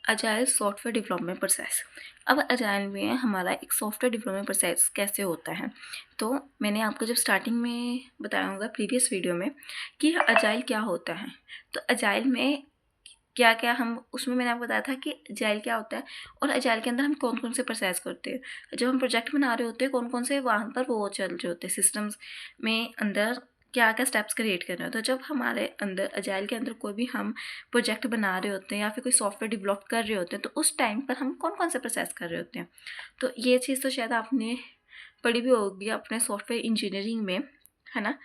Agile software development process. अब agile में हमारा एक सॉफ्टवेयर डेवलपमेंट प्रोसेस कैसे होता है, तो मैंने आपको जब स्टार्टिंग में बताया होगा प्रीवियस वीडियो में कि अजाइल क्या होता है। तो अजाइल में क्या क्या हम उसमें मैंने आपको बताया था कि अजाइल क्या होता है और अजाइल के अंदर हम कौन कौन से प्रोसेस करते हैं। जब हम प्रोजेक्ट बना रहे होते हैं कौन कौन से वहाँ पर वो चल रहे होते हैं सिस्टम्स में अंदर क्या क्या स्टेप्स क्रिएट कर रहे हो। तो जब हमारे अंदर अजाइल के अंदर कोई भी हम प्रोजेक्ट बना रहे होते हैं या फिर कोई सॉफ्टवेयर डेवलप कर रहे होते हैं तो उस टाइम पर हम कौन कौन से प्रोसेस कर रहे होते हैं। तो ये चीज़ तो शायद आपने पढ़ी भी होगी अपने सॉफ्टवेयर इंजीनियरिंग में, है ना,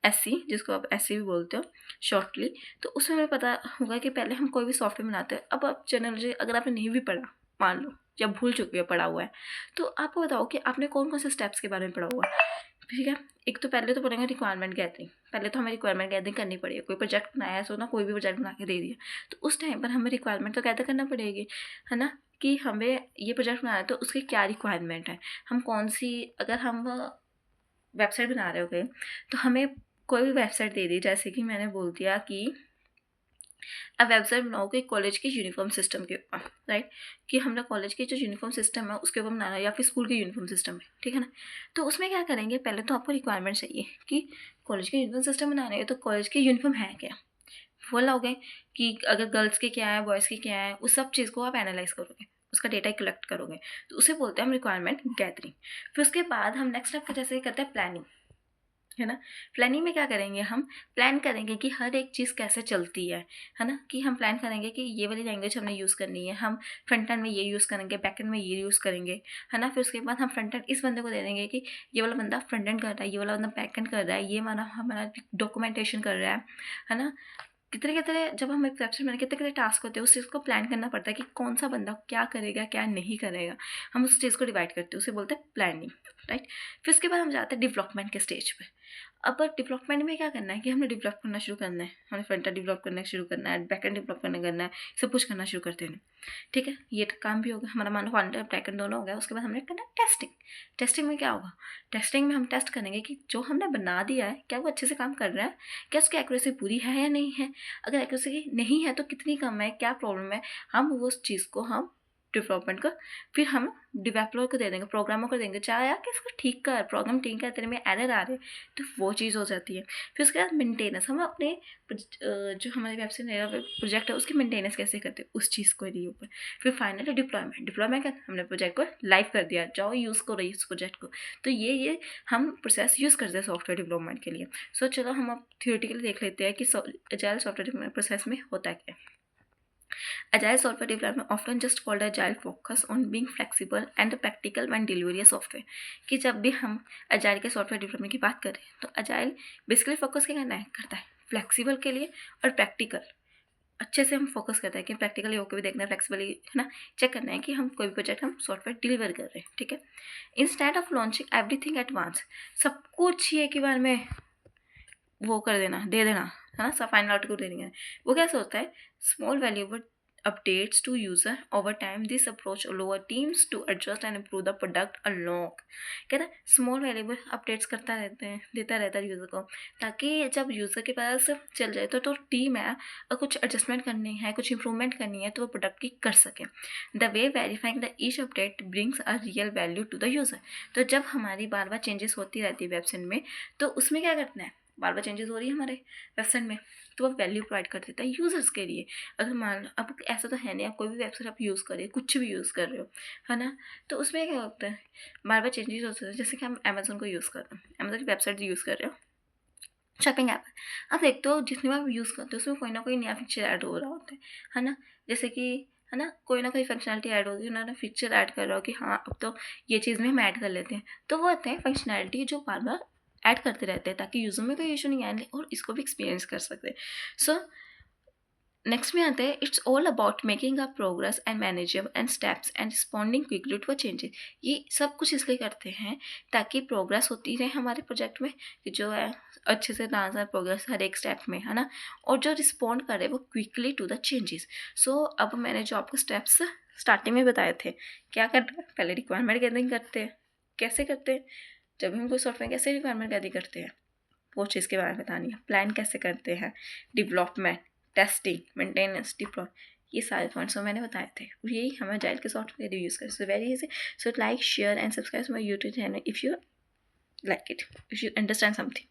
एससी, जिसको आप एससी भी बोलते हो शॉर्टली। तो उसमें हमें पता होगा कि पहले हम कोई भी सॉफ्टवेयर बनाते हैं। अब आप जनरली अगर आपने नहीं भी पढ़ा, मान लो या भूल चुके हो पढ़ा हुआ है, तो आपको बताओ कि आपने कौन कौन से स्टेप्स के बारे में पढ़ा हुआ है। ठीक है, एक तो पहले तो पढ़ेंगे रिक्वायरमेंट गैदरिंग। पहले तो हमें रिक्वायरमेंट गैदरिंग करनी पड़ेगी। कोई प्रोजेक्ट बनाया है, सो ना कोई भी प्रोजेक्ट बना के दे दिया, तो उस टाइम पर हमें रिक्वायरमेंट तो गैदर करना पड़ेगी, है ना, कि हमें ये प्रोजेक्ट बनाना है तो उसकी क्या रिक्वायरमेंट है। हम कौन सी, अगर हम वेबसाइट बना रहे हो गए तो हमें कोई भी वेबसाइट दे दी, जैसे कि मैंने बोल दिया कि अब वेबसाइट बनाओगे कॉलेज के यूनिफॉर्म सिस्टम के ऊपर, राइट, कि हम लोग कॉलेज के जो यूनिफॉर्म सिस्टम है उसके ऊपर बनाना है या फिर स्कूल के यूनिफॉर्म सिस्टम है, ठीक है ना। तो उसमें क्या करेंगे, पहले तो आपको रिक्वायरमेंट चाहिए कि कॉलेज के यूनिफॉर्म सिस्टम बनाने है तो कॉलेज के यूनिफॉर्म है क्या। वो लोगे कि अगर गर्ल्स के क्या है, बॉयज़ के क्या है, उस सब चीज़ को आप एनालाइज करोगे, उसका डेटा कलेक्ट करोगे, तो उसे बोलते हैं हम रिक्वायरमेंट गैदरिंग। फिर उसके बाद हम नेक्स्ट स्टेप जैसे करते हैं प्लानिंग, है ना। प्लानिंग में क्या करेंगे, हम प्लान करेंगे कि हर एक चीज़ कैसे चलती है ना, कि हम प्लान करेंगे कि ये वाली लैंग्वेज हमने यूज़ करनी है, हम फ्रंट एंड में ये यूज़ करेंगे, बैक एंड में ये यूज़ करेंगे, है ना। फिर उसके बाद हम फ्रंट एंड इस बंदे को दे देंगे कि ये वाला बंदा फ्रंट एंड कर रहा है, ये वाला बंदा बैक एंड कर रहा है, ये हमारा डॉक्यूमेंटेशन कर रहा है ना। कितने कितने, जब हम एक वेबसाइट में कितने कितने टास्क होते हैं, उस चीज़ को प्लान करना पड़ता है कि कौन सा बंदा क्या करेगा क्या नहीं करेगा। हम उस चीज़ को डिवाइड करते हैं, उसे बोलते हैं प्लानिंग, राइट। फिर उसके बाद हम जाते हैं डेवलपमेंट के स्टेज पे। अब डेवलपमेंट में क्या करना है कि हमने डेवलप करना शुरू करना है, हमने फ्रंट एंड डेवलप करना शुरू करना है, बैक एंड डेवलप करना है, सब कुछ करना शुरू करते हैं, ठीक है। ये काम भी होगा हमारा, मानो फ्रंट एंड बैक एंड दोनों हो गया। उसके बाद हमने करना टेस्टिंग। टेस्टिंग में क्या होगा, टेस्टिंग में हम टेस्ट करेंगे कि जो हमने बना दिया है क्या वो अच्छे से काम कर रहा है, क्या उसकी एक्यूरेसी पूरी है या नहीं है। अगर एक्यूरेसी नहीं है तो कितनी कम है, क्या प्रॉब्लम है, हम वो उस चीज़ को हम डेवलपमेंट का फिर हम डेवलपर को दे देंगे, प्रोग्रामर को देंगे, चाहे यार कि इसको ठीक कर, प्रॉब्लम ठीक है, तेरे में एरर आ रहे, तो वो चीज़ हो जाती है। फिर उसके बाद मेंटेनेंस, हम अपने जो हमारी वेबसाइट नया प्रोजेक्ट है उसकी मेंटेनेंस कैसे करते हैं उस चीज़ को लिए ऊपर। फिर फाइनली डिप्लॉयमेंट, डिप्लॉयमेंट क्या, हमने प्रोजेक्ट को लाइव कर दिया, जाओ यूज़ करो इस प्रोजेक्ट को। तो ये हम प्रोसेस यूज़ करते हैं सॉफ्टवेयर डेवलपमेंट के लिए। सो चलो हम अब थियोरेटिकली देख लेते हैं कि एजाइल सॉफ्टवेयर डेवलपमेंट प्रोसेस में होता क्या है। Agile software development often just called agile focus on being flexible and practical when delivery a software। कि जब भी हम agile के सॉफ्टवेयर डेवलपमेंट की बात करें तो agile बेसिकली फोकस क्या करता है फ्लेक्सिबल के लिए और प्रैक्टिकल। अच्छे से हम फोकस करते हैं कि प्रैक्टिकली होकर भी देखना है, फ्लेक्सिबली, है ना, चेक करना है कि हम कोई भी प्रोजेक्ट हम सॉफ्टवेयर डिलीवर कर रहे हैं, ठीक है। Instead of launching everything at once, सब कुछ ही एक ही बार में वो कर देना, दे देना, है ना, सब फाइनल आउटपुट दे देंगे। वो क्या सोचता है, small valuable updates to user over time, this approach allow teams to adjust and improve the product along। कहता है स्मॉल वैल्यूएबल अपडेट्स करता रहते हैं, देता रहता है यूज़र को, ताकि जब यूज़र के पास चल जाए तो टीम है और कुछ एडजस्टमेंट करनी है, कुछ इंप्रूवमेंट करनी है तो वो प्रोडक्ट की कर सके। The way verifying the each update brings a real value to the user. तो जब हमारी बार बार चेंजेस होती रहती है वेबसाइट में, तो उसमें क्या करना है, बार बार चेंजेस हो रही है हमारे वेबसाइट में, तो वो वैल्यू प्रोवाइड कर देता है यूज़र्स के लिए। अगर मान लो अब ऐसा तो है नहीं, आप कोई भी वेबसाइट आप यूज़ करें, कुछ भी यूज़ कर रहे हो, है ना, तो उसमें क्या होता है, बार बार चेंजेस होते हैं। जैसे कि हम अमेज़न को यूज़ कर रहे हैं, अमेज़न की वेबसाइट यूज़ कर रहे हो, शॉपिंग ऐप, आप देखते हो जितनी बार यूज़ करते हो उसमें कोई ना कोई नया फीचर ऐड हो रहा होता है ना। जैसे कि, है ना कोई फंक्शनलिटी ऐड होती है ना, फीचर ऐड कर रहा हो कि हाँ अब तो ये चीज़ में हम ऐड कर लेते हैं। तो वो होते हैं फंक्शनैलिटी जो बार बार ऐड करते रहते हैं ताकि यूज़र में कोई इशू नहीं आए और इसको भी एक्सपीरियंस कर सकते हैं। सो नेक्स्ट में आते हैं, it's all about making a progress and manageable and steps and responding quickly to changes. ये सब कुछ इसलिए करते हैं ताकि प्रोग्रेस होती रहे हमारे प्रोजेक्ट में, कि जो है अच्छे से डांसर प्रोग्रेस हर एक स्टेप में, है ना, और जो रिस्पॉन्ड करे वो क्विकली टू द चेंजेस। सो अब मैंने जो आपको स्टेप्स स्टार्टिंग में बताए थे, क्या करना है, पहले रिक्वायरमेंट गैदरिंग करते हैं। कैसे करते हैं, जब हम कोई सॉफ्टवेयर कैसे रिक्वायरमेंट गैदरिंग करते हैं वो चीज़ के बारे में बतानी है। प्लान कैसे करते हैं, डेवलपमेंट, टेस्टिंग, मेंटेनेंस, डिप्लॉय, ये सारे पॉइंट्स मैंने बताए थे, यही हम अजाइल के सॉफ्टवेयर यूज़ करें। So very easy, so like share and subscribe my YouTube channel if you like it, if you understand something.